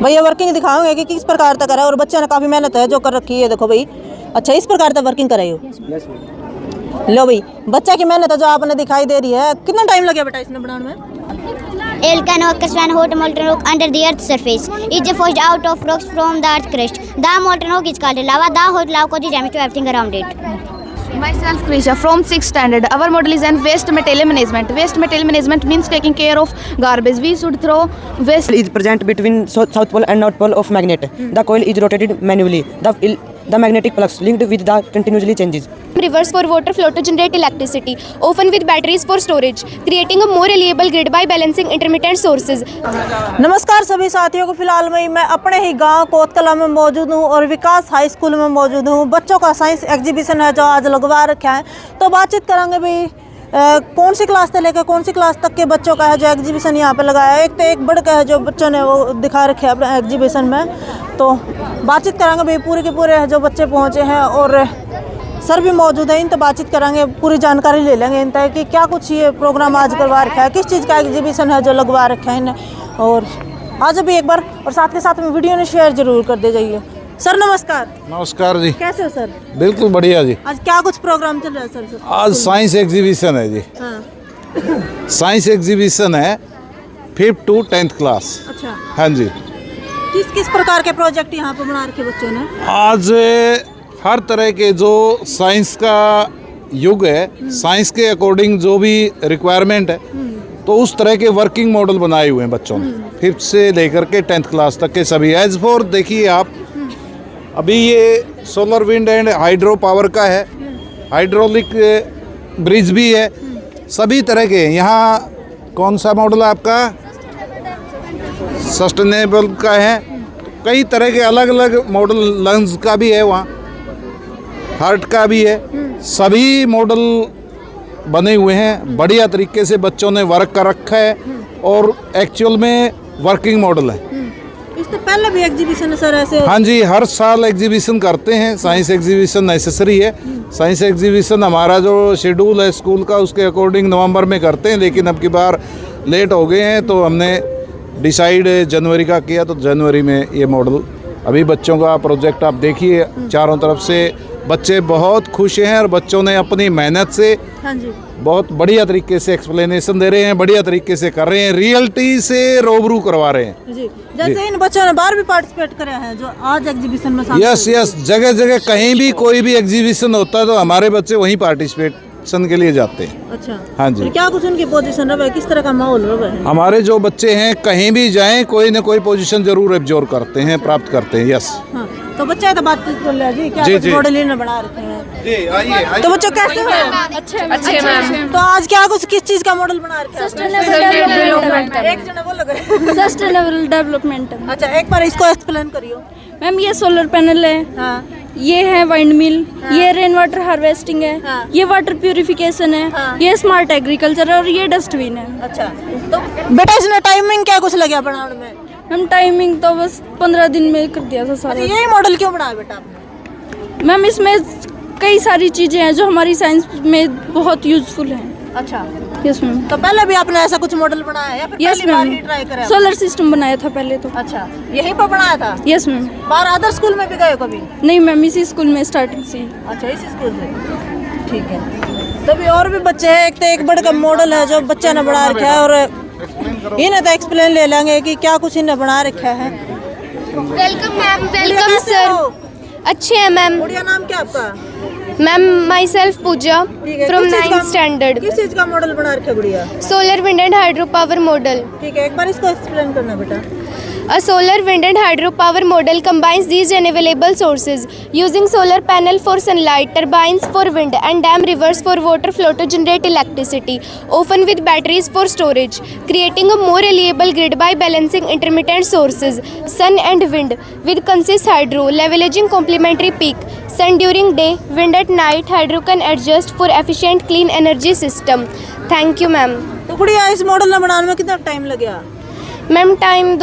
भैया वर्किंग दिखाओगे कि किस प्रकार तक करा है और बच्चे ने काफ़ी मेहनत है जो कर रखी है, देखो भाई। अच्छा, इस प्रकार तक वर्किंग कराई हो। लो भाई, बच्चा की मेहनत है जो आपने दिखाई दे रही है। कितना टाइम लगे बेटा इसमें बनाने में? Elkanokkas van hot molten rock under the earth's surface. It's forged out of rocks from the earth's crust. The molten rock is called lava. The hot lava causes damage to everything around it. Myself, Krisha, from 6th standard. Our model is an waste material management. Waste material management means taking care of garbage. We should throw waste. Is present between south pole and north pole of magnet. The coil is rotated manually. The magnetic flux linked with the continuously changes. Rivers for water flow to generate electricity, often with batteries for storage, creating a more reliable grid by balancing intermittent sources. नमस्कार सभी साथियों को। फिलहाल मैं अपने ही गांव कोतकला में मौजूद हूं और विकास हाई स्कूल में मौजूद हूं। बच्चों का साइंस एग्जीबिशन है जो आज लगवा रखा है, तो बातचीत करेंगे भाई कौन सी क्लास से लेकर कौन सी क्लास तक के बच्चों का है जो एग्जीबिशन यहाँ पे लगाया है। एक तो एक बढ़ का है जो बच्चों ने वो दिखा रखे हैं अपने एग्जीबिशन में, तो बातचीत करेंगे भाई पूरे के पूरे जो बच्चे पहुँचे हैं और सर भी मौजूद है। इनसे बातचीत कराएंगे, पूरी जानकारी ले लेंगे इनसे कि क्या कुछ ये प्रोग्राम आज करवा रखा है, किस चीज़ का एग्जीबिशन है जो लगवा रखा है इन्हें। और आज भी एक बार और साथ के साथ में वीडियो ने शेयर जरूर कर दे जाइए। सर नमस्कार। नमस्कार जी, कैसे हो सर? बिल्कुल बढ़िया जी। आज क्या कुछ प्रोग्राम चल रहा है सर? आज साइंस एग्जीबिशन है जी। हाँ। साइंस एग्जीबिशन है 5th to 10th क्लास। अच्छा, हाँ जी। किस किस प्रकार के प्रोजेक्ट यहाँ पे बना रखे बच्चों ने? आज हर तरह के जो साइंस का युग है, साइंस के अकॉर्डिंग जो भी रिक्वायरमेंट है, तो उस तरह के वर्किंग मॉडल बनाए हुए हैं बच्चों ने 5th से लेकर के 10th क्लास तक के सभी। एज फॉर देखिए आप, अभी ये solar wind and hydro power का है, हाइड्रोलिक ब्रिज भी है, सभी तरह के। यहाँ कौन सा मॉडल है आपका? सस्टेनेबल का है, कई तरह के अलग अलग मॉडल। लंग्स का भी है, वहाँ हार्ट का भी है, सभी मॉडल बने हुए हैं। बढ़िया तरीके से बच्चों ने वर्क कर रखा है और एक्चुअल में वर्किंग मॉडल है। इससे पहले भी एग्जीबिशन है सर ऐसे? हाँ जी, हर साल एग्जीबिशन करते हैं। साइंस एग्जीबिशन नेसेसरी है। साइंस एग्जीबिशन हमारा जो शेड्यूल है स्कूल का, उसके अकॉर्डिंग नवंबर में करते हैं, लेकिन अब की बार लेट हो गए हैं, तो हमने डिसाइड जनवरी का किया, तो जनवरी में ये मॉडल। अभी बच्चों का प्रोजेक्ट आप देखिए, चारों तरफ से बच्चे बहुत खुश हैं और बच्चों ने अपनी मेहनत से हाँ जी बहुत बढ़िया तरीके से एक्सप्लेनेशन दे रहे हैं, बढ़िया तरीके से कर रहे हैं, रियलिटी से रूबरू करवा रहे हैं जी। जैसे इन बच्चों ने बाहर भी पार्टिसिपेट करा है जो आज एग्जीबिशन में शामिल। यस, जगह जगह कहीं भी कोई भी एग्जीबिशन होता है तो हमारे बच्चे वहीं पार्टिसिपेशन के लिए जाते हैं। अच्छा, हाँ जी। तो क्या कुछ उनकी पोजीशन रहा है, किस तरह का माहौल रहा है? हमारे जो बच्चे हैं कहीं भी जाएं कोई न कोई पोजीशन जरूर एब्जॉर्ब करते हैं, प्राप्त करते हैं। यस। हाँ, तो बच्चा तो बातचीत कर लिया जी, क्या कुछ मॉडल इन्होंने बना रखे हैं? आइए। तो बच्चों कैसे हो? अच्छे मैम। तो आज क्या कुछ किस चीज का मॉडल बना रखे हैं? एक जना बोलो। Sustainable development. अच्छा, एक बार इसको एक्सप्लेन करियो मैम। ये सोलर पैनल है, हाँ। ये है वाइंड मिल, ये रेन वाटर हार्वेस्टिंग है, हाँ। ये वाटर प्यूरिफिकेशन है, हाँ। ये स्मार्ट एग्रीकल्चर है और ये डस्टबिन है। अच्छा, तो बेटा इसने टाइमिंग क्या कुछ लगा बनाने में? मैम टाइमिंग तो बस 15 दिन में कर दिया था सारा। अच्छा, यही मॉडल क्यों बनाया बेटा आपने? मैम इसमें कई सारी चीजें हैं जो हमारी साइंस में बहुत यूजफुल हैं। अच्छा, यस मैम। तो पहले भी आपने ऐसा कुछ मॉडल बनाया है या फिर यस पहली बार ही मैम, ट्राई करा? सोलर सिस्टम बनाया था पहले तो। अच्छा, यहीं पर बनाया था? Yes ma'am. बाहर अदर स्कूल में भी गए हो कभी? नहीं मैम, इसी स्कूल में स्टार्टिंग से। अच्छा, इसी स्कूल से, ठीक है। तो भी और भी बच्चे हैं, एक तो एक बड़ा का मॉडल है जो बच्चा ने बना रखा है और इन्हें तो एक्सप्लेन ले लेंगे कि क्या कुछ इन्हें बना रखा है। Welcome ma'am. Welcome sir. अच्छे हैं मैम। गुड़िया नाम क्या आपका? Ma'am myself Pooja from 9th standard. किस चीज का मॉडल बना रखा है गुड़िया? Solar wind and hydro power model. ठीक है, एक बार इसको एक्सप्लेन करना बेटा। A solar wind and hydropower model combines these unavailable sources using solar panel for sunlight, turbines for wind, and dam rivers for water flow to generate electricity, often with batteries for storage, creating a more reliable grid by balancing intermittent sources, sun and wind, with consist hydro, leveraging complementary peak, sun during day, wind at night. Hydro can adjust for efficient clean energy system. Thank you ma'am. तो गुड़िया इस model में बनाने में कितना time लगा? Ma'am time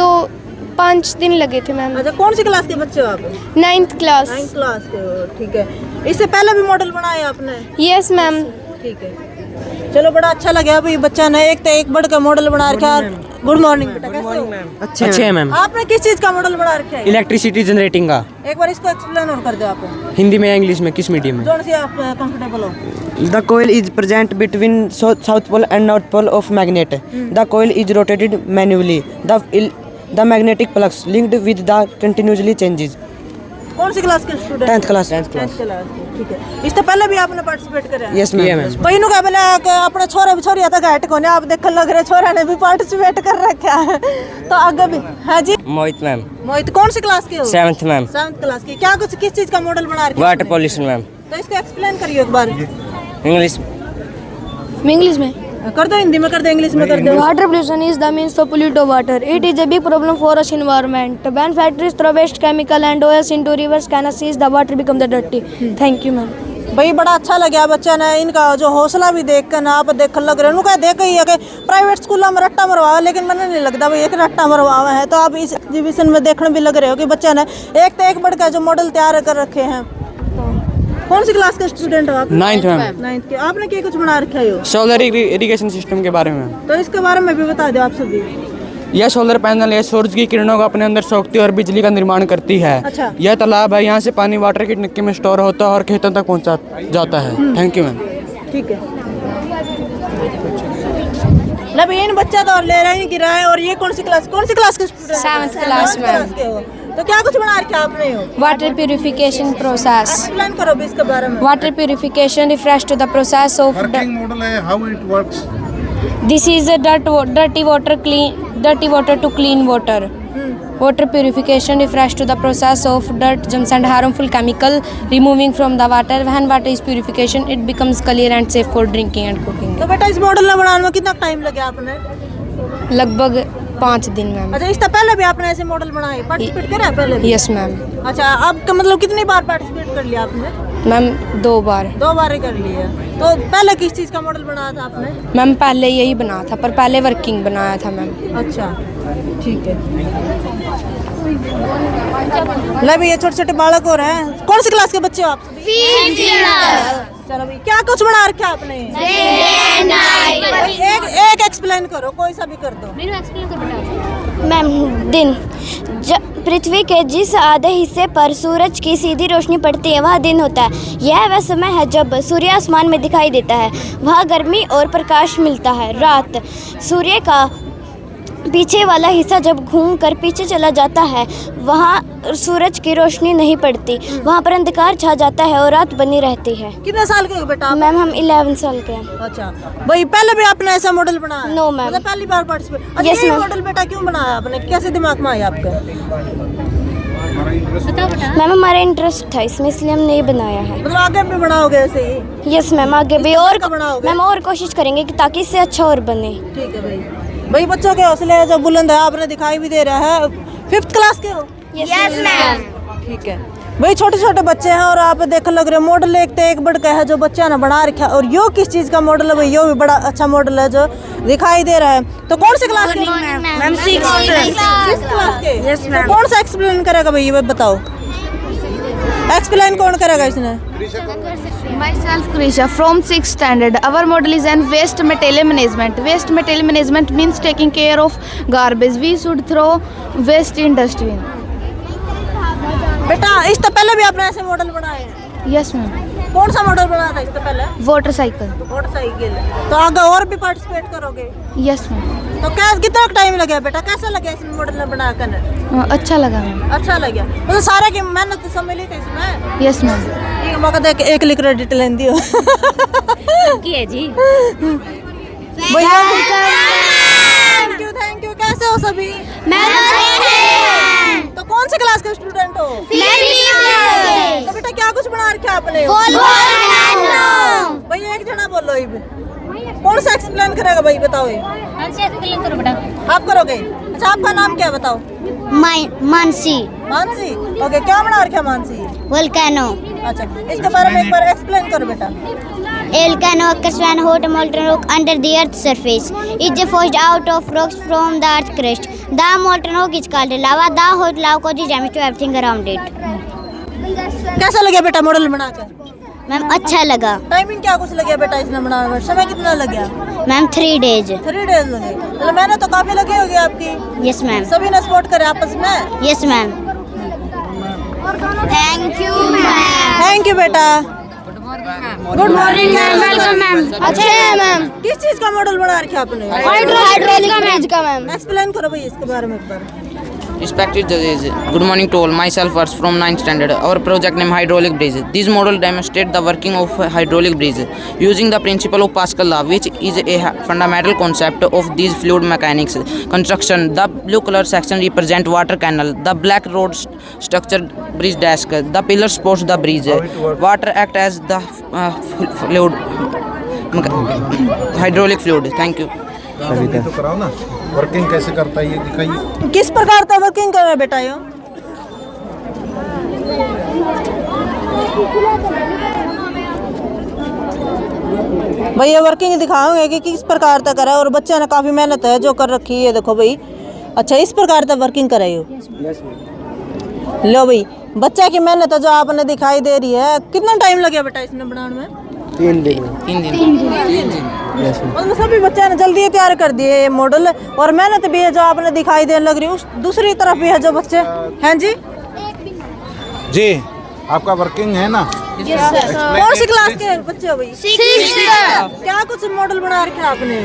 5 दिन लगे थे मैम। अच्छा, कौन सी क्लास के बच्चे हो आप? 9th class. 9th क्लास के हो, ठीक है। इससे पहले भी मॉडल बनाया आपने? Yes ma'am. ठीक है, चलो बड़ा अच्छा लगा भाई बच्चा ने एक तो एक बढ़ का मॉडल बना रखा है। गुड मॉर्निंग बेटा, कैसे हो? अच्छे हैं मैम। आपने किस चीज का मॉडल बना रखा है? इलेक्ट्रिसिटी जनरेटिंग का। एक बार इसको एक्सप्लेन और कर दो आप, हिंदी में या इंग्लिश में, किस मीडियम में? जोन से आप कंफर्टेबल हो। The coil is present between south pole and north pole of magnet. The coil is rotated manually. The magnetic flux linked with the continuously changes. कौन सी क्लास के student? 10th class. 10th class के, ठीक है। इससे पहले भी आपने participate करे? Yes ma'am. भाई नु कहबले अपने छोरे छोरिया तक हट कोने आप देखन लग रहे, छोरा ने भी पार्टिसिपेट कर रखा है तो आगे भी। हाँ जी मोहित मैम। मोहित कौन सी क्लास के हो? 7th ma'am. 7th क्लास की। क्या कुछ किस चीज का मॉडल बना रखा है? Water pollution ma'am. तो इसको एक्सप्लेन करिए एक बार। इंग्लिश इंग्लिश में कर दो, हिंदी में कर दो, इंग्लिश में कर दो। Water pollution is the means to pollute the water. It is a big problem for us environment. When factories throw waste chemical and OS into rivers, canals, the water become the dirty. Thank you, ma'am. भाई बड़ा अच्छा लगा बच्चा ने, इनका जो हौसला भी देख कर ना आप देख लग रहे हैं। देख ही है कि प्राइवेट स्कूलों में रट्टा मरवा, लेकिन मैंने नहीं लगता भाई एक रट्टा मरवा है। तो आप इस एग्जीबिशन में देखने भी लग रहे हो कि बच्चा ने एक तो एक बढ़ का जो मॉडल तैयार कर रखे हैं। कौन सी क्लास के स्टूडेंट हो आप? 9th ma'am. 9th के। आपने क्या कुछ बना रखा है? सोलर इरिगेशन सिस्टम के बारे में। तो इसके बारे में भी बता दो आप सभी। यह सोलर पैनल है, सूरज की किरणों को अपने अंदर सोखती है और बिजली का निर्माण करती है। अच्छा। यह तालाब है, यहाँ से पानी वाटर की टंकी में स्टोर होता है और खेतों तक पहुँचा जाता है। Thank you ma'am. ठीक है। इन बच्चा तो ले रहा ही गिरा है। और ये कौन सी क्लास के स्टूडेंट? 7th क्लास में। तो क्या कुछ बना रखा आपने? Water purification process. एक्सप्लेन करो भी इसके बारे में। Water purification refers to the process of working model है, how it works. this is a dirty water to clean water. Water purification refers to the process of dirt, germs and harmful chemical removing from the water. When water is purification, it becomes clear and safe for drinking and cooking. तो बेटा इस model में बनाने में कितना time लगा आपने? लगभग 5 दिन मैम। अच्छा, इससे पहले भी आपने ऐसे मॉडल बनाए, पार्टिसिपेट करे पहले भी? Yes ma'am. अच्छा, आपका मतलब कितनी बार पार्टिसिपेट कर लिया आपने? मैम 2 बार। 2 बार ही कर लिया। तो पहले किस चीज़ का मॉडल बनाया था आपने? मैम पहले यही बना था, पर पहले वर्किंग बनाया था मैम। अच्छा, ठीक है। ले भी ये छोटे छोटे बालक हो रहे हैं। कौन सी क्लास के बच्चे हो आप? 5th class. चलो भाई, क्या कुछ बना रखा आपने? एक एक्सप्लेन करो, कोई सा भी कर दो। मैम दिन पृथ्वी के जिस आधे हिस्से पर सूरज की सीधी रोशनी पड़ती है वह दिन होता है। यह वह समय है जब सूर्य आसमान में दिखाई देता है। वहाँ गर्मी और प्रकाश मिलता है। रात सूर्य का पीछे वाला हिस्सा जब घूमकर पीछे चला जाता है वहाँ सूरज की रोशनी नहीं पड़ती। वहाँ पर अंधकार छा जाता है और रात बनी रहती है। कितने साल के हो बेटा आप? मैम हम 11 साल के हैं। अच्छा भाई, पहले भी आपने ऐसा मॉडल बनाया? No, ma'am. मतलब पहली बार पार्टिसिपेट? अच्छा, Yes, ये मैम। मॉडल बेटा क्यों बनाया आपने? कैसे दिमाग में आया आपका? मैम हमारा इंटरेस्ट था इसमें, इसलिए हमने ये बनाया है। मतलब आगे भी बनाओगे ऐसे ही? यस मैम, आगे भी इस और तरह का बनाओगे? मैम और कोशिश करेंगे कि ताकि इससे अच्छा और बने। ठीक है भाई। भाई बच्चों के हौसले जो बुलंद है, आपने दिखाई भी दे रहा है। 5th क्लास के हो? Yes ma'am. ठीक है भाई, छोटे छोटे बच्चे हैं और आप देख लग रहे मॉडल एक एक बढ़ का है जो बच्चा ने बना रखा है। और यो किस चीज़ का मॉडल है भाई? यो भी बड़ा अच्छा मॉडल है जो दिखाई दे रहा है। तो कौन सी क्लास के? मैम 6th क्लास के। Yes ma'am. कौन सा एक्सप्लेन करेगा भाई, ये बताओ। एक्सप्लेन कौन करेगा इसने? Myself Krisha from 6th standard. Our model is an waste material management. Waste material management means taking care of garbage. We should throw waste in dustbin. बेटा इससे पहले भी आपने ऐसे मॉडल बनाए हैं? Yes ma'am. कौन सा मॉडल बनाया था इससे पहले? Water cycle. मोटरसाइकिल। तो आगे और भी पार्टिसिपेट करोगे? Yes ma'am. तो क्या कितना टाइम लगा बेटा? कैसा लगा इस मॉडल में बना कर? अच्छा लगा मैम। अच्छा लगा। मतलब सारे की मेहनत तो सब मिली थी इसमें? Yes ma'am. ये मौका देख एक लिख क्रेडिट लेंदी हो। है जी। भैया थैंक यू। कैसे हो सभी? तो कौन सी क्लास के स्टूडेंट हो? तो बेटा क्या कुछ बना रखा आपने? भैया एक जना बोलो ही। कौन सा एक्सप्लेन करेगा भाई, बताओ ये। आप करोगे? अच्छा, आपका नाम क्या है बताओ? मानसी। मानसी। ओके, क्या बना रखा मानसी? वोल्केनो। अच्छा, इसके बारे में एक बार एक्सप्लेन करो बेटा। Volcano occurs when hot molten rock under the earth's surface is forged out of rocks from the earth's crust. The molten rock is called lava. The hot lava causes damage to everything around it. कैसा लगा बेटा model बनाकर? Ma'am अच्छा लगा। Timing क्या कुछ लगा बेटा इसने बनाने में? समय कितना लगा? मैम 3 days 3 डेज लगे, मतलब मेहनत तो काफी लगी होगी आपकी। यस मैम सभी ने सपोर्ट करे आपस में। Yes ma'am thank you ma'am thank you बेटा। Good morning ma'am. Welcome ma'am अच्छा है मैम किस चीज का मॉडल बना रखा आपने? हाइड्रोलिक ब्रिज का मैम एक्सप्लेन करो भाई इसके बारे में एक बार। Respected judges, good morning to all. Myself Ars from 9th standard. Our project name hydraulic bridge. This model demonstrates the working of hydraulic bridge using the principle of Pascal law, which is a fundamental concept of these fluid mechanics construction. The blue color section represent water canal. The black road structure bridge desk. The pillar supports the bridge. Water act as the fluid hydraulic fluid. Thank you. तो कराओ ना, working कैसे करता है ये दिखाइए। किस प्रकार का वर्किंग कर रहा है बेटा ये? भाई ये वर्किंग दिखाओगे कि किस प्रकार का करा है, और बच्चा ने काफी मेहनत है जो कर रखी है, देखो भाई। अच्छा, इस प्रकार का वर्किंग कराई हो? लो भाई, बच्चा की मेहनत है जो आपने दिखाई दे रही है। कितना टाइम लगे बेटा इसने बनाने में? 3 दिन। मतलब सभी बच्चे ने जल्दी तैयार कर दिए ये मॉडल, और मेहनत भी है जो आपने दिखाई देने लग रही है। उस दूसरी तरफ भी है जो बच्चे हैं जी। जी, आपका वर्किंग है ना? कौन सी क्लास के बच्चे हो भाई? 6th। क्या कुछ मॉडल बना रखे हैं आपने?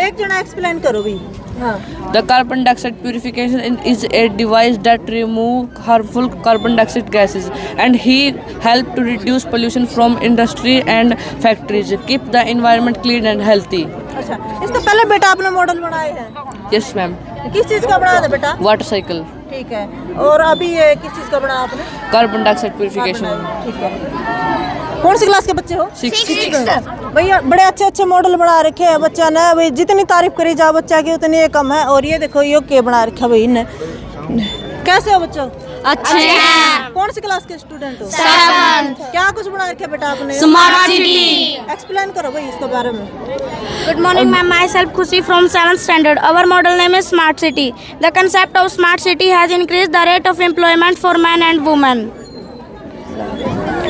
एक जना एक्सप्लेन करो भाई। हाँ। The carbon dioxide purification is a device that remove harmful carbon dioxide gases, and he help to reduce pollution from industry and factories, keep the environment clean and healthy. अच्छा, इससे पहले बेटा आपने मॉडल बनाए हैं? Yes ma'am. किस चीज का बनाया था बेटा? Water cycle. ठीक है। और अभी ये किस चीज का बनाया आपने? Carbon dioxide purification. ठीक है। कौन सी क्लास के बच्चे हो? 6th. भैया बड़े अच्छे अच्छे मॉडल बना रखे हैं बच्चा ने। भाई जितनी तारीफ करी जाए बच्चा की उतनी ये कम है। और ये देखो ये क्या बना रखा भाई इनने। कैसे हो बच्चों? अच्छे हैं कौन सी क्लास के स्टूडेंट हो? 7th क्या कुछ बना रखे बेटा आपने? स्मार्ट सिटी एक्सप्लेन करो भाई इसके बारे में। Good morning, ma'am. Myself Khushi from 7th standard. Our model name is Smart City. The concept of Smart City has increased the rate of employment for men and women.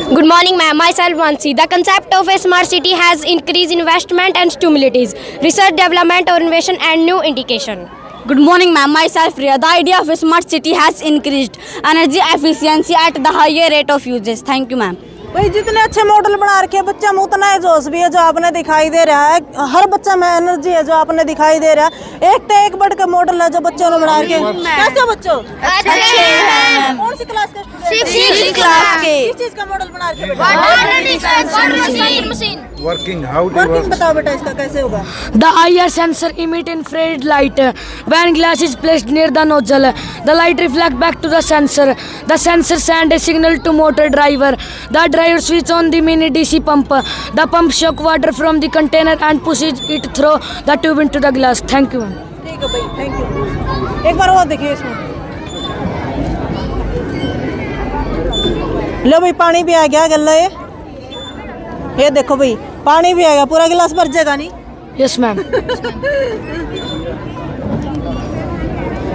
Good morning, ma'am. Myself Mansi. The concept of a smart city has increased investment and stimulates research, development, or innovation and new indication. Good morning, ma'am. Myself Riya. The idea of a smart city has increased energy efficiency at the higher rate of uses. Thank you, ma'am. भाई जितने अच्छे model बना रखे हैं बच्चा में उतना है जोश भी है जो आपने दिखाई दे रहा है। हर बच्चा में एनर्जी है जो आपने दिखाई दे रहा है। एक तो एक बढ़ के मॉडल है जो बच्चों ने बना रखे। कैसे बच्चों? अच्छे हैं कौन सी क्लास के स्टूडेंट? 6th क्लास के किस चीज का मॉडल बना रखे बेटा? वर्किंग हाउ डू वर्किंग बताओ बेटा इसका कैसे होगा? The IR sensor emit infrared light. When glass is placed near the nozzle, the light reflects back to the sensor. The sensor sends a signal to motor driver. The driver switch on the mini DC pump. The pump shock water from the container and pushes it through the tube into the glass. Thank you. ठीक है भाई, thank you. एक बार और देखिए इसमें। लो भाई पानी भी आ गया गल्ला ये देखो भाई पानी भी आ गया। पूरा गिलास भर जाएगा नहीं? Yes ma'am.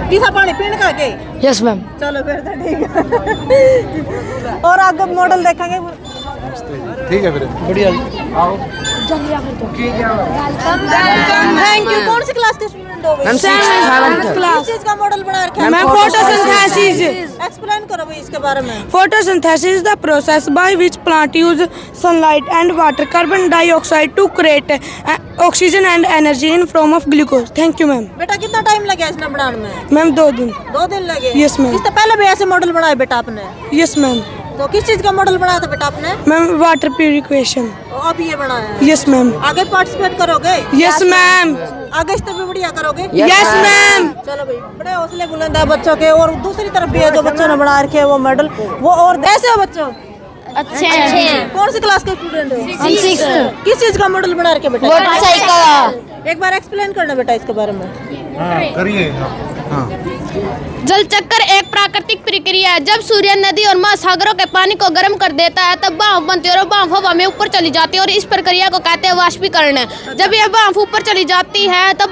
किसा पानी पीने का के? Yes ma'am. चलो फिर तो ठीक है। और आगे मॉडल देखेंगे। ठीक है फिर बढ़िया। आओ। Thank you. कौन सी क्लास के स्टूडेंट हो? Ma'am 7th class. किस चीज का मॉडल बना रखा है? Ma'am photosynthesis. एक्सप्लेन करो भाई इसके बारे में। Photosynthesis is the process by which plant use sunlight and water, carbon dioxide to create oxygen and energy in form of glucose. Thank you, ma'am. बेटा कितना टाइम लगा इसने बनाने में? मैम 2 दिन। 2 दिन लगे? Yes, ma'am. इससे पहले भी ऐसे मॉडल बनाए बेटा आपने? Yes, ma'am. तो किस चीज का मॉडल बनाया था बेटा आपने? Ma'am water purification. और अब ये बनाया है? Yes, ma'am. आगे पार्टिसिपेट करोगे? Yes, ma'am. आगे इससे भी बढ़िया करोगे? Yes, ma'am. चलो भाई बड़े हौसले बुलंद है बच्चों के। और दूसरी तरफ भी है जो बच्चों ने बना रखे है वो मॉडल वो। और कैसे हो बच्चों? अच्छे हैं कौन सी क्लास के स्टूडेंट हो? 6th किस चीज का मॉडल बना रखे बेटा? मोटरसाइकिल एक बार एक्सप्लेन करना बेटा इसके बारे में। करिए। हाँ। जल चक्कर एक प्राकृतिक प्रक्रिया है। जब सूर्य नदी और महासागरों के पानी को गर्म कर देता है तब भाप बनती है और भाप हवा में ऊपर चली जाती है और इस प्रक्रिया को कहते हैं वाष्पीकरण। जब यह भाप ऊपर चली जाती है तब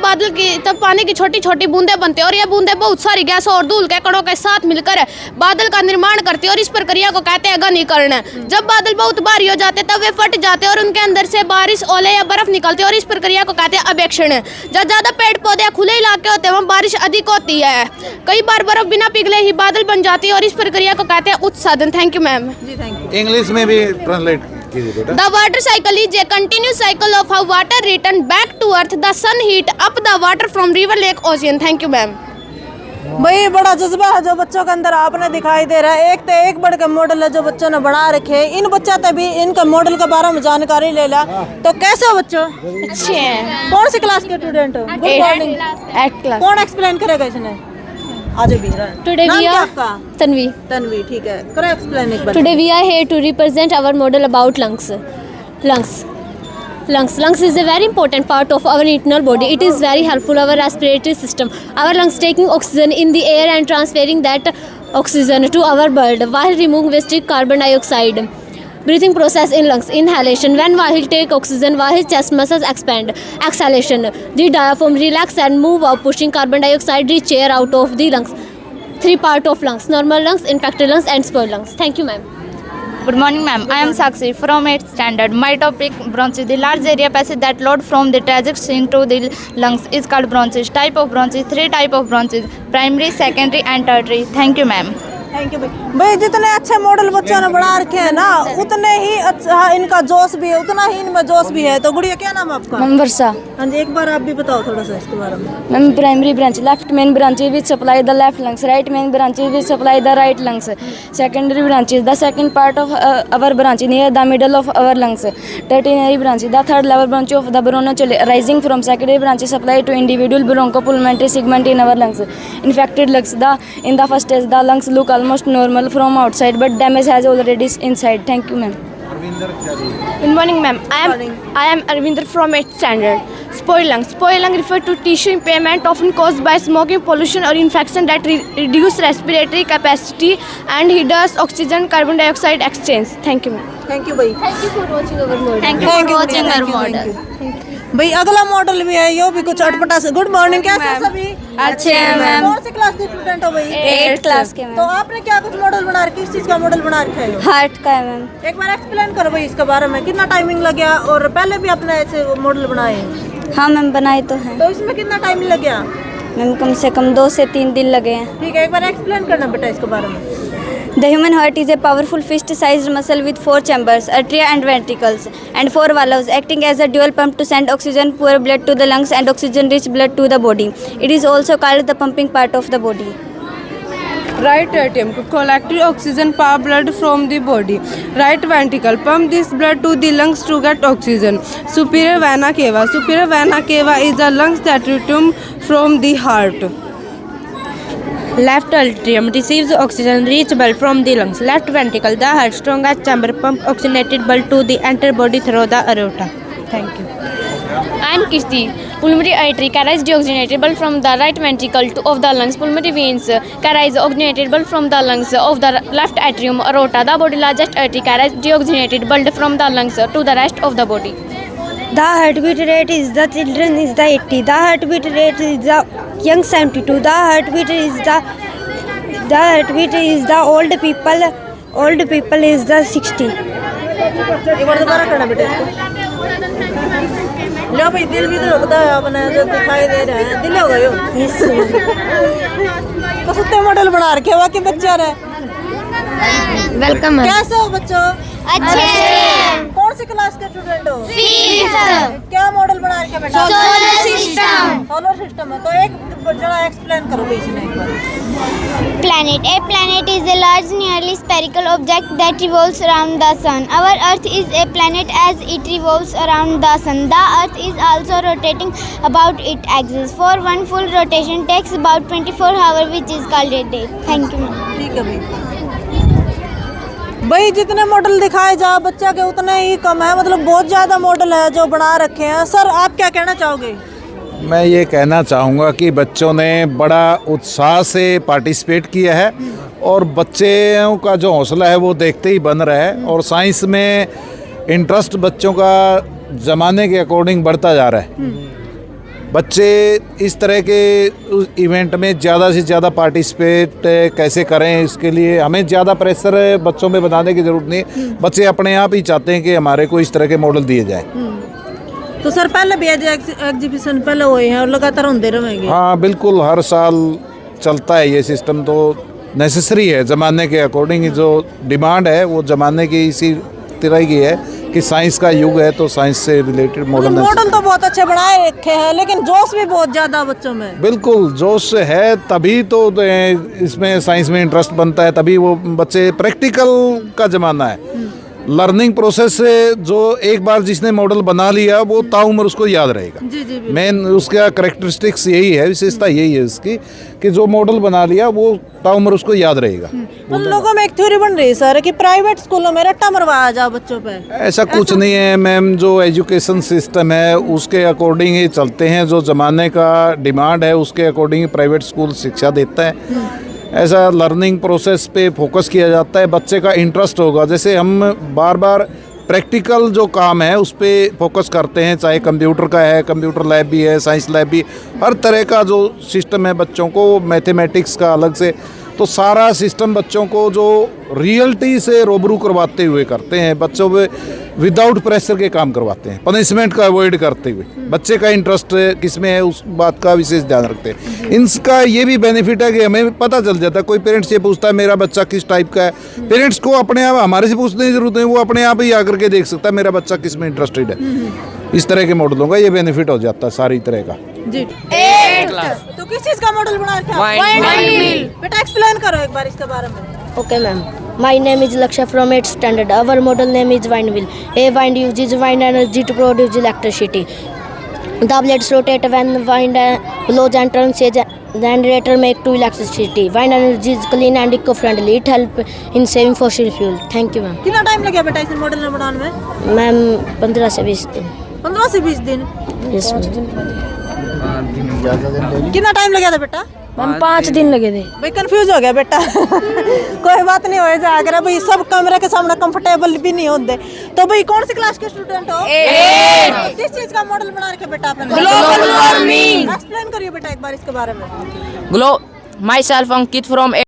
पानी की छोटी छोटी बूंदें बनती है और यह बूंदें बहुत सारी गैसों और धूल के कणों के साथ मिलकर बादल का निर्माण करती है और इस प्रक्रिया को कहते हैं घनीकरण। जब बादल बहुत भारी हो जाते तब वे फट जाते हैं और उनके अंदर से बारिश, ओले या बर्फ निकलती है और इस प्रक्रिया को कहते हैं अवेक्षण। जब ज्यादा पेड़ पौधे खुले इलाके होते हैं वहाँ बारिश अधिक होती है। कई बार बर्फ बिना पिघले ही बादल बन जाती है और इस प्रक्रिया को कहते हैं उत्सर्जन। Thank you ma'am. जी थैंक यू। इंग्लिश में भी ट्रांसलेट कीजिए बेटा। The water cycle is a continuous cycle of how water return back to earth. The sun heat up the water from river, lake, ocean. Thank you ma'am. भाई बड़ा जज्बा है जो बच्चों के अंदर आपने दिखाई दे रहा है। एक तो एक बढ़ के मॉडल है जो बच्चों ने बना रखे हैं। इन बच्चा ते भी इनका मॉडल के बारे में जानकारी ले ला। तो कैसे हो बच्चों? अच्छे हैं। कौन सी क्लास के स्टूडेंट हो? Good morning. 8th class. कौन एक्सप्लेन करेगा इसने? आज भी Today नाम we क्या are आपका? Tanvi. तन्वी, ठीक है। करो एक्सप्लेन एक बार। Today we are here to represent our model about lungs. Lungs is a very important part of our internal body. It is very helpful our respiratory system. Our lungs taking oxygen in the air and transferring that oxygen to our blood while removing wasted carbon dioxide. Breathing process in lungs. Inhalation, when while take oxygen, while chest muscles expand. Exhalation, the diaphragm relax and move up, pushing carbon dioxide rich air out of the lungs. 3 parts of lungs: normal lungs, infected lungs and spoiled lungs. Thank you ma'am. Good morning, ma'am. I am Sakshi from 8th standard. My topic bronchs. The large area passage that load from the trachea into the lungs is called bronchs. Type of bronchs. 3 type of bronchs: primary, secondary, and tertiary. Thank you, ma'am. Thank you भाई। जितने अच्छे model बच्चों ने बना रखे हैं ना उतने ही अच्छा इनका जोश भी है, उतना ही इनमें जोश भी है। तो गुड़िया क्या नाम है आपका? मैम वर्षा। हाँ जी, एक बार आप भी बताओ थोड़ा सा इसके बारे में। Ma'am primary branch, left main branch which supply the left lungs, right main branch which supply the right lungs, secondary branch the second part of our branch near the middle of our lungs, tertiary branch the third level branch of the bronchiole rising from secondary branches supply to individual bronchopulmonary segment in our lungs. Infected lungs, in the first stage the lungs look almost normal from outside but damage has already inside. Thank you ma'am. Good morning ma'am. I am Arvinder from 8th standard. Spoiled lungs. Spoiled lung refer to tissue impairment often caused by smoking, pollution or infection that reduce respiratory capacity and hinders oxygen carbon dioxide exchange. Thank you ma'am. Thank you भाई। Thank you for watching our model. Thank you for watching our model. भाई अगला model भी है, यो भी कुछ अटपटा से। Good morning, कैसे हैं सभी? अच्छे हैं मैम। कौन सी क्लास के स्टूडेंट हो भाई? 8th क्लास के तो आपने क्या कुछ मॉडल बना रखे? किस चीज का मॉडल बना रखा है? हार्ट का है मैम। एक बार एक्सप्लेन करो भाई इसके बारे में। कितना टाइमिंग लग गया और पहले भी आपने ऐसे मॉडल बनाए हैं? हाँ मैम बनाए तो हैं तो इसमें कितना टाइम लग गया? मैम कम से कम 2 से 3 दिन लगे हैं। ठीक है, एक बार एक्सप्लेन करना बेटा इसके बारे में। The human heart is a powerful fist-sized muscle with 4 chambers, atria and ventricles, and 4 valves acting as a dual pump to send oxygen poor blood to the lungs and oxygen-rich blood to the body. It is also called the pumping part of the body. Right atrium to collect oxygen power blood from the body. Right ventricle pump this blood to the lungs to get oxygen. Superior vena cava. Superior vena cava is the lungs that return from the heart. Left atrium receives oxygen rich blood from the lungs. Left ventricle, the heart strongest chamber, pump oxygenated blood to the entire body through the aorta. Thank you. I am Kirti. Pulmonary artery carries deoxygenated blood from the right ventricle of the lungs. Pulmonary veins carries oxygenated blood from the lungs of the left atrium aorta. The body largest artery carries deoxygenated blood from the lungs to the rest of the body. The heartbeat rate is the children is the 80. The heartbeat rate is the young 72. The heartbeat is the old people. Old people is the 60. एक बार दोबारा करना बेटा इसको। लो भाई, दिल भी तो लगता है अपने जो दिखाई दे रहा है, दिल हो गए हो। तो सुत्ते मॉडल बना रखे वाकई बच्चा रहे। वेलकम। कैसे हो बच्चों? अच्छे। कौन सी क्लास के स्टूडेंट हो? 5th। क्या मॉडल बना रखे बेटा? Solar system. सोलर सिस्टम है। तो एक जरा एक्सप्लेन करो भाई इसने एक बार। Planet. A planet is a large, nearly spherical object that revolves around the sun. Our Earth is a planet as it revolves around the sun. The Earth is also rotating about its axis. For one full rotation takes about 24 hours, which is called a day. Thank you, ma'am. ठीक है भाई। भाई जितने model दिखाए जा बच्चा के उतने ही कम है, मतलब बहुत ज़्यादा मॉडल है जो बना रखे हैं। सर आप क्या कहना चाहोगे? मैं ये कहना चाहूँगा कि बच्चों ने बड़ा उत्साह से पार्टिसिपेट किया है और बच्चों का जो हौसला है वो देखते ही बन रहा है और साइंस में इंटरेस्ट बच्चों का ज़माने के अकॉर्डिंग बढ़ता जा रहा है। बच्चे इस तरह के इवेंट में ज़्यादा से ज़्यादा पार्टिसिपेट कैसे करें, इसके लिए हमें ज़्यादा प्रेशर बच्चों में बनाने की ज़रूरत नहीं। बच्चे अपने आप ही चाहते हैं कि हमारे को इस तरह के मॉडल दिए जाए। तो सर पहले भी एग्जीबिशन पहले हुए हैं और लगातार होते रहेंगे? हाँ बिल्कुल, हर साल चलता है ये सिस्टम, तो नेसेसरी है। ज़माने के अकॉर्डिंग जो डिमांड है वो ज़माने की इसी तरह की है कि साइंस का युग है, तो साइंस से रिलेटेड मॉडल तो बहुत अच्छे बनाए रखे हैं, लेकिन जोश भी बहुत ज़्यादा बच्चों में। बिल्कुल जोश है, तभी तो इसमें साइंस में इंटरेस्ट बनता है, तभी वो बच्चे प्रैक्टिकल का ज़माना है। लर्निंग प्रोसेस से जो एक बार जिसने मॉडल बना लिया वो ताउम्र उसको याद रहेगा। मेन उसका कैरेक्टरिस्टिक्स यही है, विशेषता यही है इसकी कि जो मॉडल बना लिया वो ताउम्र उसको याद रहेगा। उन लोगों में एक थ्योरी बन रही है सर कि प्राइवेट स्कूलों में रट्टा मरवाया जाए बच्चों पे। ऐसा कुछ नहीं है मैम, जो एजुकेशन सिस्टम है उसके अकॉर्डिंग ही चलते हैं। जो ज़माने का डिमांड है उसके अकॉर्डिंग प्राइवेट स्कूल शिक्षा देता है। ऐसा लर्निंग प्रोसेस पे फोकस किया जाता है, बच्चे का इंटरेस्ट होगा। जैसे हम बार बार प्रैक्टिकल जो काम है उस पर फोकस करते हैं, चाहे कंप्यूटर का है, कंप्यूटर लैब भी है, साइंस लैब भी, हर तरह का जो सिस्टम है बच्चों को, मैथमेटिक्स का अलग से, तो सारा सिस्टम बच्चों को जो रियलिटी से रूबरू करवाते हुए करते हैं। बच्चों पे विदाउट प्रेशर के काम करवाते हैं, पनिशमेंट का अवॉइड करते हुए। बच्चे का इंटरेस्ट किस में है उस बात का विशेष ध्यान रखते हैं। इनका ये भी बेनिफिट है कि हमें पता चल जाता है, कोई पेरेंट्स ये पूछता है मेरा बच्चा किस टाइप का है, पेरेंट्स को अपने आप हमारे से पूछने की जरूरत नहीं, वो अपने आप ही आकर के देख सकता है मेरा बच्चा किस में इंटरेस्टेड है। इस तरह के मॉडलों का ये बेनिफिट हो जाता है सारी तरह का। जी तो किस चीज़ का मॉडल बना रखा है? बेटा एक्सप्लेन करो एक बार इसके बारे में। Okay, ma'am. My name is Laksha from 8th standard. Our model name is wind wheel. A wind uses wind energy to produce electricity. The blades rotate when wind blows and turns. The generator make to electricity. Wind energy is clean and eco-friendly. It helps in saving fossil fuel. Thank you, ma'am. कितना time लगे बेटा इस model में बनाने में? Ma'am, 15 से 20 दिन. 15 से 20 दिन? Yes, ma'am. कितना टाइम लगा था बेटा? मैम 5 दिन लगे थे। भाई कंफ्यूज हो गया बेटा। कोई बात नहीं, हो जाएगा भाई, सब कैमरे के सामने कंफर्टेबल भी नहीं होते। तो भाई कौन सी क्लास के स्टूडेंट हो? 8। किस चीज का मॉडल बना रखे बेटा आपने? Global warming. एक्सप्लेन करिए बेटा एक बार इसके बारे में। Myself Ankit from